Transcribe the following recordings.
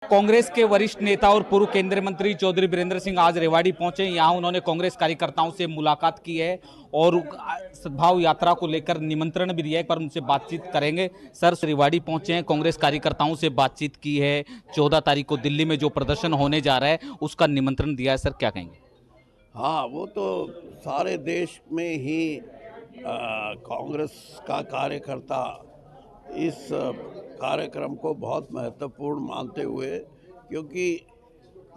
कांग्रेस के वरिष्ठ नेता और पूर्व केंद्रीय मंत्री चौधरी बीरेंद्र सिंह आज रेवाड़ी पहुंचे। यहां उन्होंने कांग्रेस कार्यकर्ताओं से मुलाकात की है और सद्भाव यात्रा को लेकर निमंत्रण भी दिया है। एक बार उनसे बातचीत करेंगे। सर, रेवाड़ी पहुंचे हैं, कांग्रेस कार्यकर्ताओं से बातचीत की है। 14 तारीख को दिल्ली में जो प्रदर्शन होने जा रहा है उसका निमंत्रण दिया है। सर, क्या कहेंगे? हाँ, वो तो सारे देश में ही कांग्रेस का कार्यकर्ता इस कार्यक्रम को बहुत महत्वपूर्ण मानते हुए, क्योंकि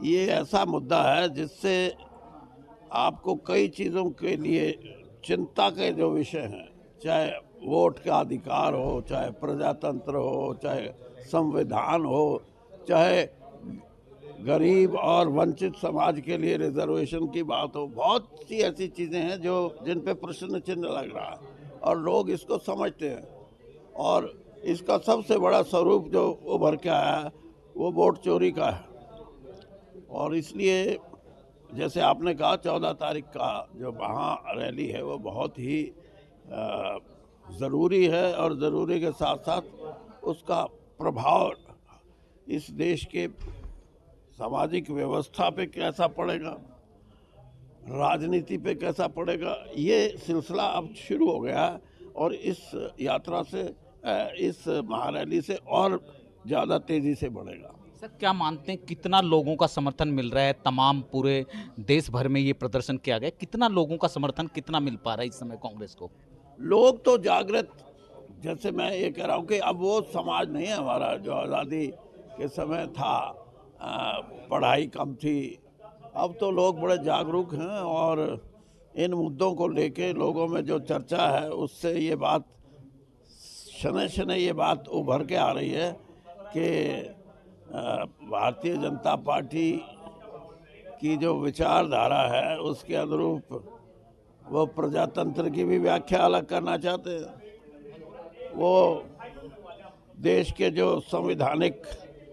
ये ऐसा मुद्दा है जिससे आपको कई चीज़ों के लिए चिंता के जो विषय हैं, चाहे वोट का अधिकार हो, चाहे प्रजातंत्र हो, चाहे संविधान हो, चाहे गरीब और वंचित समाज के लिए रिजर्वेशन की बात हो, बहुत सी ऐसी चीज़ें हैं जो जिन पे प्रश्न चिन्ह लग रहा है और लोग इसको समझते हैं। और इसका सबसे बड़ा स्वरूप जो उभर के आया है वो वोट चोरी का है। और इसलिए जैसे आपने कहा 14 तारीख का जो महा रैली है वो बहुत ही ज़रूरी है, और ज़रूरी के साथ साथ उसका प्रभाव इस देश के सामाजिक व्यवस्था पे कैसा पड़ेगा, राजनीति पे कैसा पड़ेगा, ये सिलसिला अब शुरू हो गया है। और इस यात्रा से, इस महारैली से और ज़्यादा तेज़ी से बढ़ेगा। सर, क्या मानते हैं कितना लोगों का समर्थन मिल रहा है? तमाम पूरे देश भर में ये प्रदर्शन किया गया, कितना लोगों का समर्थन कितना मिल पा रहा है इस समय कांग्रेस को? लोग तो जागृत, जैसे मैं ये कह रहा हूँ कि अब वो समाज नहीं है हमारा जो आज़ादी के समय था। पढ़ाई कम थी, अब तो लोग बड़े जागरूक हैं और इन मुद्दों को लेके लोगों में जो चर्चा है उससे ये बात शनै शनै ये बात उभर के आ रही है कि भारतीय जनता पार्टी की जो विचारधारा है उसके अनुरूप वो प्रजातंत्र की भी व्याख्या अलग करना चाहते हैं। वो देश के जो संवैधानिक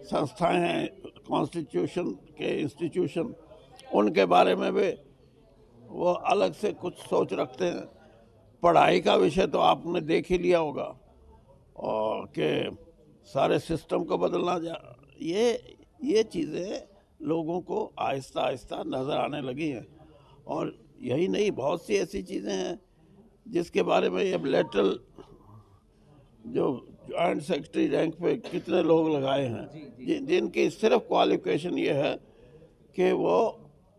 संस्थाएं हैं, कॉन्स्टिट्यूशन के इंस्टीट्यूशन, उनके बारे में भी वो अलग से कुछ सोच रखते हैं। पढ़ाई का विषय तो आपने देख ही लिया होगा, और कि सारे सिस्टम को बदलना ये चीज़ें लोगों को आहिस्ता आहिस्ता नज़र आने लगी हैं। और यही नहीं, बहुत सी ऐसी चीज़ें हैं जिसके बारे में ये लेटरल जो जॉइंट सेक्रेटरी रैंक पे कितने लोग लगाए हैं जिनकी सिर्फ क्वालिफिकेशन ये है कि वो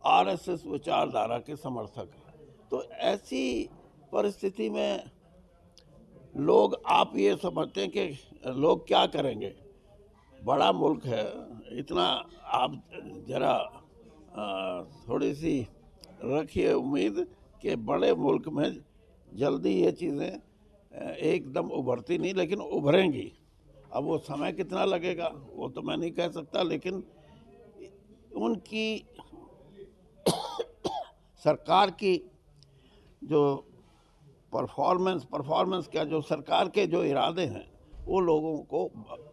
आरएसएस विचारधारा के समर्थक हैं। तो ऐसी परिस्थिति में लोग, आप ये समझते हैं कि लोग क्या करेंगे? बड़ा मुल्क है, इतना आप जरा थोड़ी सी रखिए उम्मीद कि बड़े मुल्क में जल्दी ये चीज़ें एकदम उभरती नहीं, लेकिन उभरेंगी। अब वो समय कितना लगेगा वो तो मैं नहीं कह सकता, लेकिन उनकी सरकार की जो परफॉर्मेंस क्या, जो सरकार के जो इरादे हैं वो लोगों को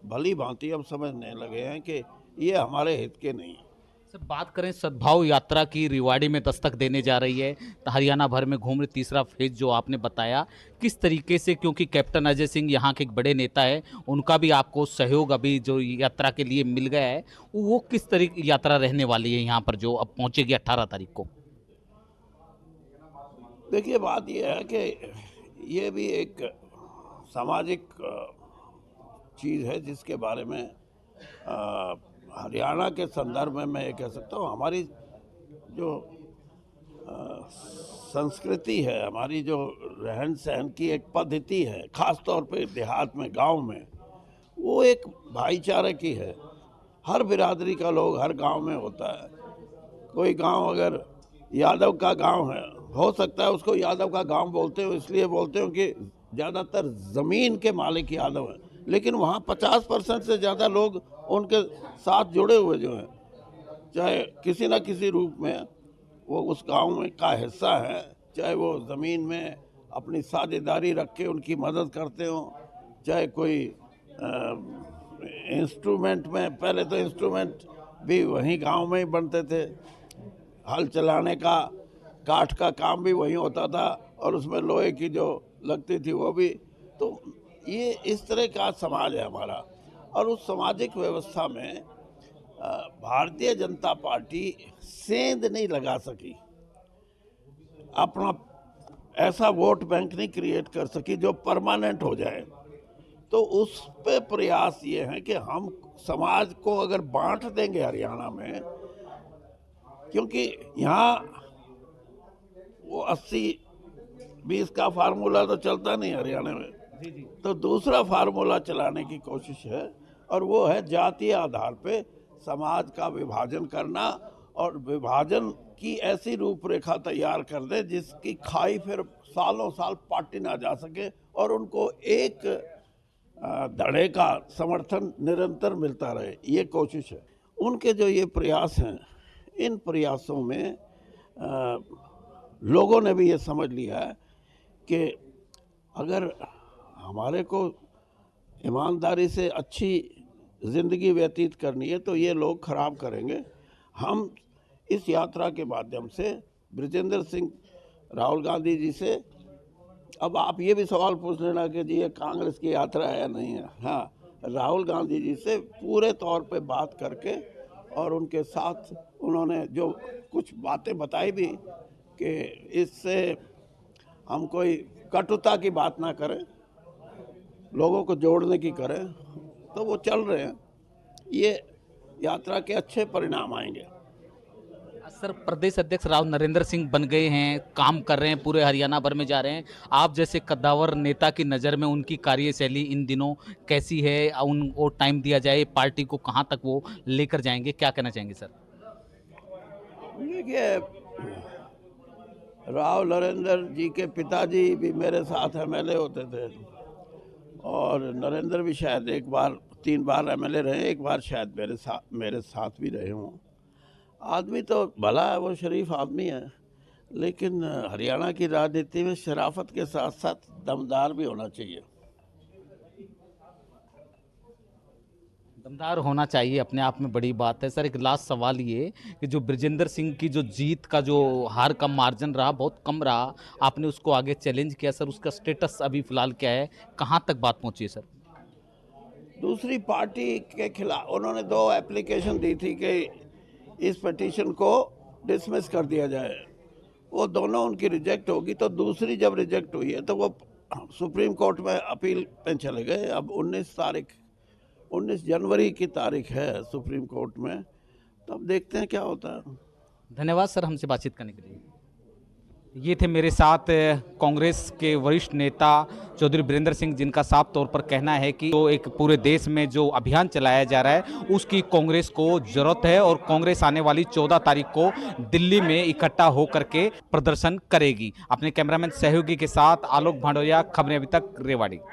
भली भांति अब समझने लगे हैं कि ये हमारे हित के नहीं हैं। सर, बात करें सद्भाव यात्रा की, रेवाड़ी में दस्तक देने जा रही है, तो हरियाणा भर में घूम रही, तीसरा फेज जो आपने बताया, किस तरीके से, क्योंकि कैप्टन अजय सिंह यहाँ के एक बड़े नेता है, उनका भी आपको सहयोग अभी जो यात्रा के लिए मिल गया है, वो किस तरीके यात्रा रहने वाली है यहाँ पर जो अब पहुँचेगी 18 तारीख को? देखिए, बात यह है कि ये भी एक सामाजिक चीज़ है जिसके बारे में हरियाणा के संदर्भ में मैं ये कह सकता हूँ, हमारी जो संस्कृति है, हमारी जो रहन सहन की एक पद्धति है, ख़ास तौर पे देहात में, गांव में, वो एक भाईचारे की है। हर बिरादरी का लोग हर गांव में होता है। कोई गांव अगर यादव का गांव है, हो सकता है उसको यादव का गांव बोलते हो, इसलिए बोलते हो कि ज़्यादातर ज़मीन के मालिक यादव हैं, लेकिन वहाँ 50% से ज़्यादा लोग उनके साथ जुड़े हुए जो हैं, चाहे किसी न किसी रूप में वो उस गांव में का हिस्सा है, चाहे वो ज़मीन में अपनी साझेदारी रख के उनकी मदद करते हो, चाहे कोई इंस्ट्रूमेंट में, पहले तो इंस्ट्रूमेंट भी वहीं गांव में ही बनते थे, हल चलाने का, काठ का काम भी वहीं होता था, और उसमें लोहे की जो लगती थी वो भी। तो ये इस तरह का समाज है हमारा। और उस सामाजिक व्यवस्था में भारतीय जनता पार्टी सेंध नहीं लगा सकी, अपना ऐसा वोट बैंक नहीं क्रिएट कर सकी जो परमानेंट हो जाए। तो उस पे प्रयास ये है कि हम समाज को अगर बांट देंगे हरियाणा में, क्योंकि यहाँ वो 80-20 का फार्मूला तो चलता नहीं हरियाणा में, तो दूसरा फार्मूला चलाने की कोशिश है, और वो है जातीय आधार पे समाज का विभाजन करना, और विभाजन की ऐसी रूपरेखा तैयार कर दे जिसकी खाई फिर सालों साल पाटी ना जा सके और उनको एक धड़े का समर्थन निरंतर मिलता रहे, ये कोशिश है उनके। जो ये प्रयास हैं, इन प्रयासों में लोगों ने भी ये समझ लिया है कि अगर हमारे को ईमानदारी से अच्छी ज़िंदगी व्यतीत करनी है तो ये लोग खराब करेंगे। हम इस यात्रा के माध्यम से बृजेंद्र सिंह राहुल गांधी जी से, अब आप ये भी सवाल पूछ लेना कि जी ये कांग्रेस की यात्रा है या नहीं है, हाँ, राहुल गांधी जी से पूरे तौर पे बात करके, और उनके साथ उन्होंने जो कुछ बातें बताई भी कि इससे हम कोई कटुता की बात ना करें, लोगों को जोड़ने की करें, तो वो चल रहे हैं। ये यात्रा के अच्छे परिणाम आएंगे। सर, प्रदेश अध्यक्ष राव नरेंद्र सिंह बन गए हैं, काम कर रहे हैं, पूरे हरियाणा भर में जा रहे हैं। आप जैसे कद्दावर नेता की नज़र में उनकी कार्यशैली इन दिनों कैसी है? उनको टाइम दिया जाए, पार्टी को कहां तक वो लेकर जाएंगे, क्या कहना चाहेंगे सर? देखिए, राव नरेंद्र जी के पिताजी भी मेरे साथ एमएलए होते थे, और नरेंद्र भी शायद 3 बार एमएलए रहे, एक बार शायद मेरे साथ भी रहे हों। आदमी तो भला है, वो शरीफ आदमी है, लेकिन हरियाणा की राजनीति में शराफत के साथ साथ दमदार भी होना चाहिए। दमदार होना चाहिए, अपने आप में बड़ी बात है। सर, एक लास्ट सवाल ये कि जो बृजेंद्र सिंह की जो जीत का जो हार का मार्जिन रहा, बहुत कम रहा, आपने उसको आगे चैलेंज किया सर, उसका स्टेटस अभी फिलहाल क्या है, कहाँ तक बात पहुँची है सर? दूसरी पार्टी के खिलाफ उन्होंने 2 एप्लीकेशन दी थी कि इस पिटीशन को डिसमिस कर दिया जाए, वो दोनों उनकी रिजेक्ट होगी। तो दूसरी जब रिजेक्ट हुई है तो वो सुप्रीम कोर्ट में अपील पे चले गए। अब 19 जनवरी की तारीख है सुप्रीम कोर्ट में, तब देखते हैं क्या होता है। धन्यवाद सर, हमसे बातचीत करने के लिए। ये थे मेरे साथ कांग्रेस के वरिष्ठ नेता चौधरी बीरेंद्र सिंह, जिनका साफ तौर पर कहना है कि जो एक पूरे देश में जो अभियान चलाया जा रहा है उसकी कांग्रेस को जरूरत है, और कांग्रेस आने वाली 14 तारीख को दिल्ली में इकट्ठा होकर के प्रदर्शन करेगी। अपने कैमरामैन सहयोगी के साथ आलोक भांडोरिया, खबरें अभी तक, रेवाड़ी।